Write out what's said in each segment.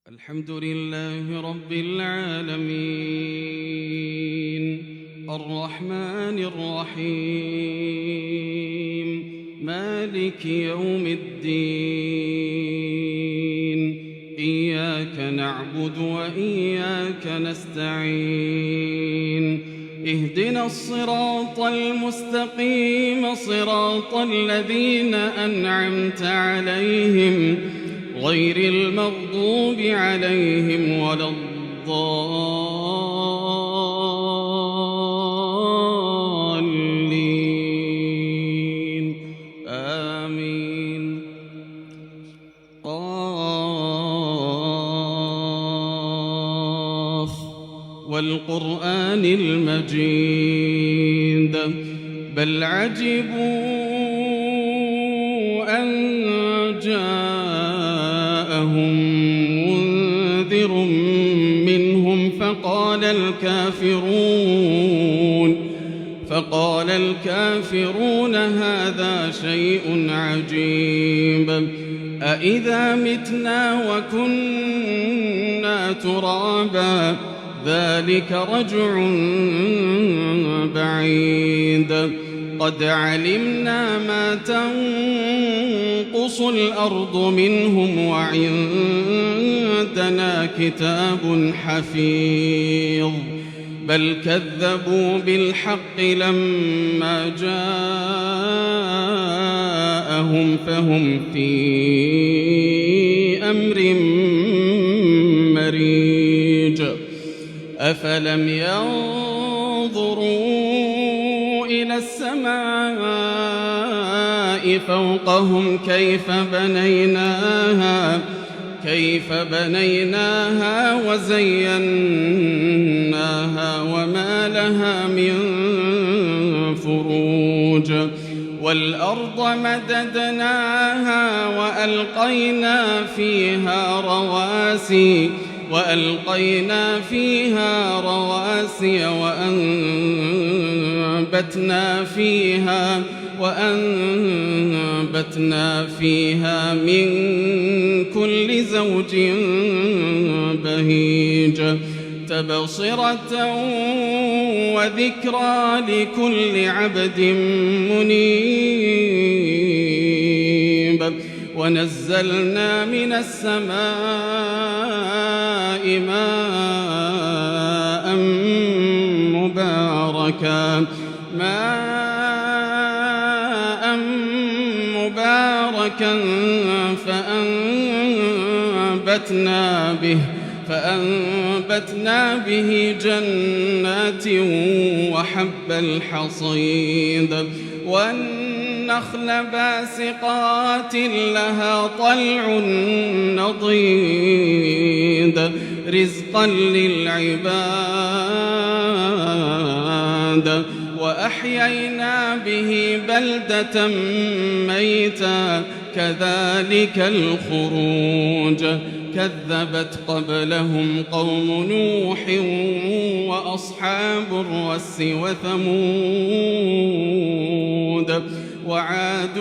الحمد لله رب العالمين الرحمن الرحيم مالك يوم الدين إياك نعبد وإياك نستعين اهدنا الصراط المستقيم صراط الذين أنعمت عليهم غير المغضوب عليهم ولا الضالين آمين. قاف والقرآن المجيد بل عجبوا أن جاءهم منذر منهم فقال الكافرون هذا شيء عجيب أإذا متنا وكنا ترابا ذلك رجع بعيد قد علمنا ما تنقص الأرض منهم وعندنا كتاب حفيظ بل كذبوا بالحق لما جاءهم فهم في أمر مريج أفلم ينظروا إلى السماء فوقهم كيف بنيناها وزيناها وما لها من فروج والأرض مددناها وألقينا فيها رواسي وأنبتنا فيها من كل زوج بهيج تبصرة وذكرى لكل عبد منيب ونزلنا من السماء ماء مباركا فأنبتنا به جنات وحب الحصيد والنخل باسقات لها طلع نضيد رزقا للعباد وأحيينا به بلدة ميتا كذلك الخروج كذبت قبلهم قوم نوح وأصحاب الرس وثمود وعاد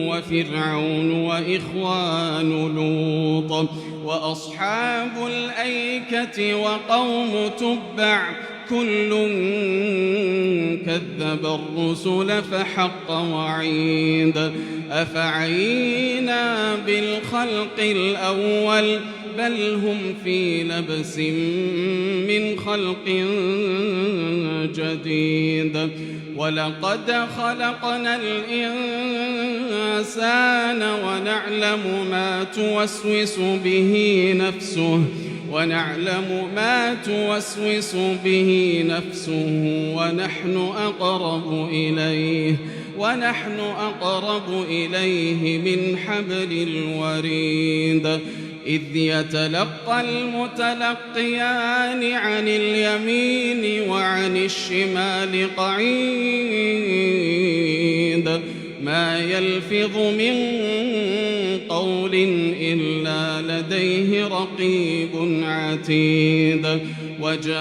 وفرعون وإخوان لوط وأصحاب الأيكة وقوم تبع كل كذب الرسل فحق وعيد أفعينا بالخلق الأول بل هم في لبس من خلق جديد ولقد خلقنا الإنسان ونعلم ما توسوس به نفسه ونحن أقرب إليه من حبل الوريد إذ يتلقى المتلقيان عن اليمين وعن الشمال قعيد ما يلفظ من قول إلا لديه رقيب عتيد وجاءت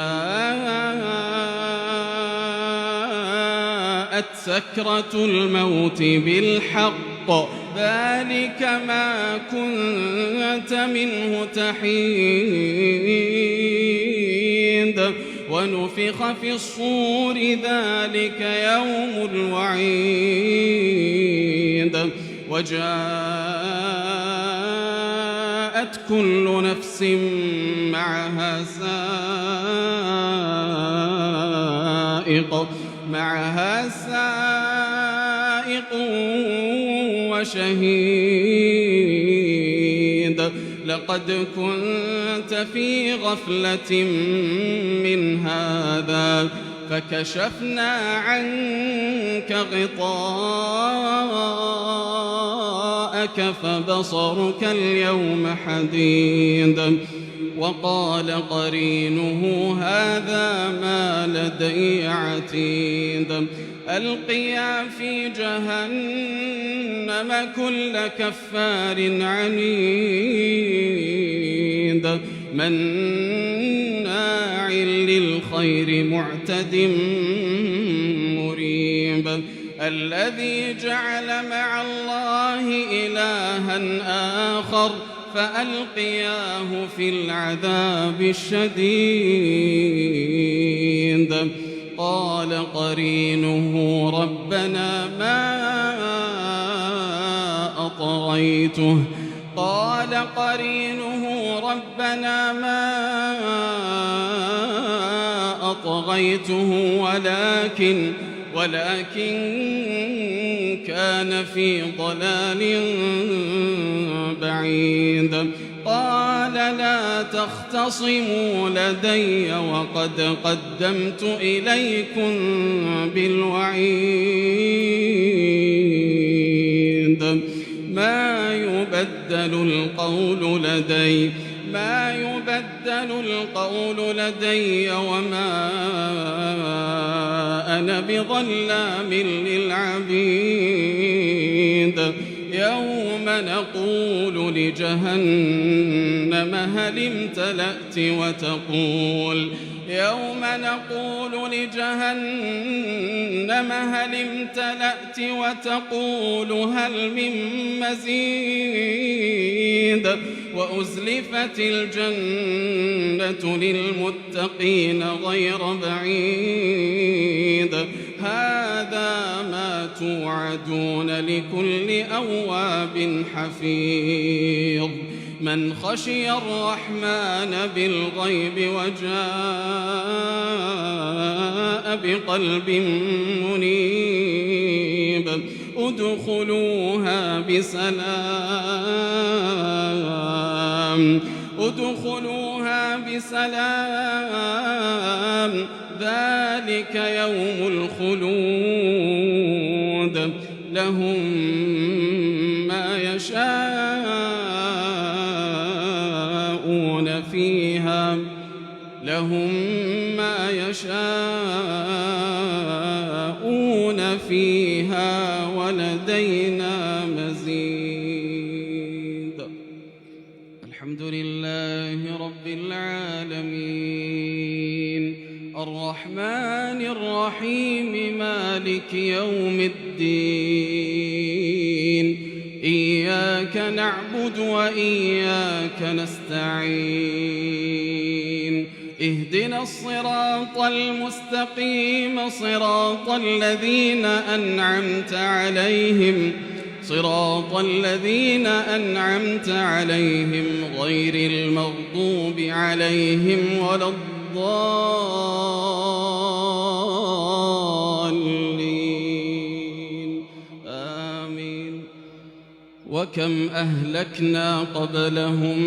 سكرة الموت بالحق ذلك ما كنت منه تحيد ونفخ في الصور ذلك يوم الوعيد وجاءت كل نفس معها سائق وشهيد لقد كنت في غفلة من هذا فكشفنا عنك غطاءك فبصرك اليوم حديد وقال قرينه هذا ما لدي عتيد ألقيا في جهنم كل كفار عنيد مناع للخير معتد مريب الذي جعل مع الله إلها آخر فألقياه في العذاب الشديد قال قرينه ربنا ما أطغيته ولكن كان في ضلال بعيد قال لا تختصموا لدي وقد قدمت إليكم بالوعيد ما يبدل القول لدي وما أنا بظلام للعبيد يوم نقول لجهنم هل امتلأت وتقول هل من مزيد وأزلفت الجنة للمتقين غير بعيد هذا ما توعدون لكل أواب حفيظ من خشي الرحمن بالغيب وجاء بقلب منيب ادخلوها بسلام ذلك يوم الخلود لهم ما يشاءون فيها ولدينا مزيد الحمد لله رب العالمين الرحمن الرحيم مالك يوم الدين إياك نعبد وإياك نستعين اهدنا الصراط المستقيم صراط الذين أنعمت عليهم غير المغضوب عليهم ولا الضالين آمين وكم أهلكنا قبلهم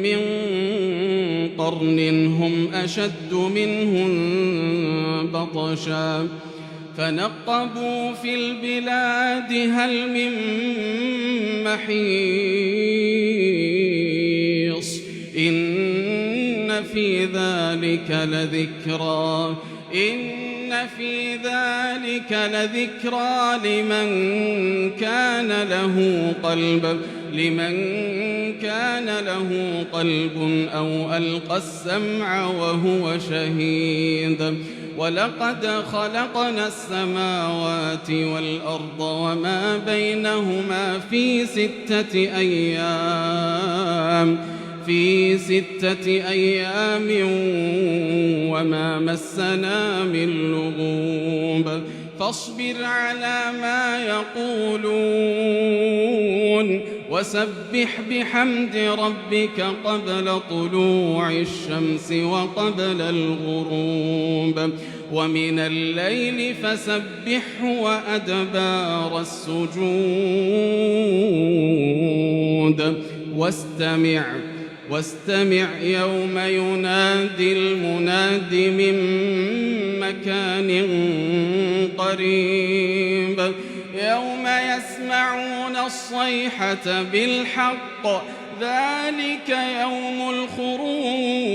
من قرن هم أشد منهم بطشا فنقبوا في البلاد هل من محيص إن في ذلك لذكرى لمن كان له قلب أو ألقى السمع وهو شهيد ولقد خلقنا السماوات والأرض وما بينهما في 6 أيام وما مسنا من لغوب فاصبر على ما يقولون وسبح بحمد ربك قبل طلوع الشمس وقبل الغروب ومن الليل فسبحه وأدبار السجود واستمع يوم ينادي المناد من مكان قريب يوم يسمعون الصيحة بالحق ذلك يوم الخروج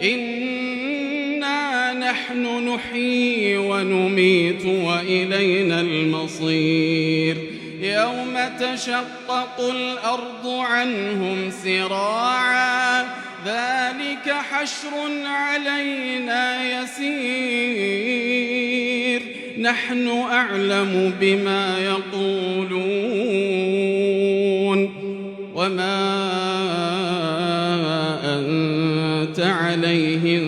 إنا نحن نحيي ونميت وإلينا المصير يوم تشقق الأرض عنهم سراعا ذلك حشر علينا يسير نحن أعلم بما يقولون وما أنت عليهم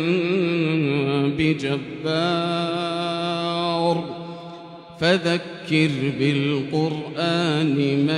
بجبار فذكر بالقرآن من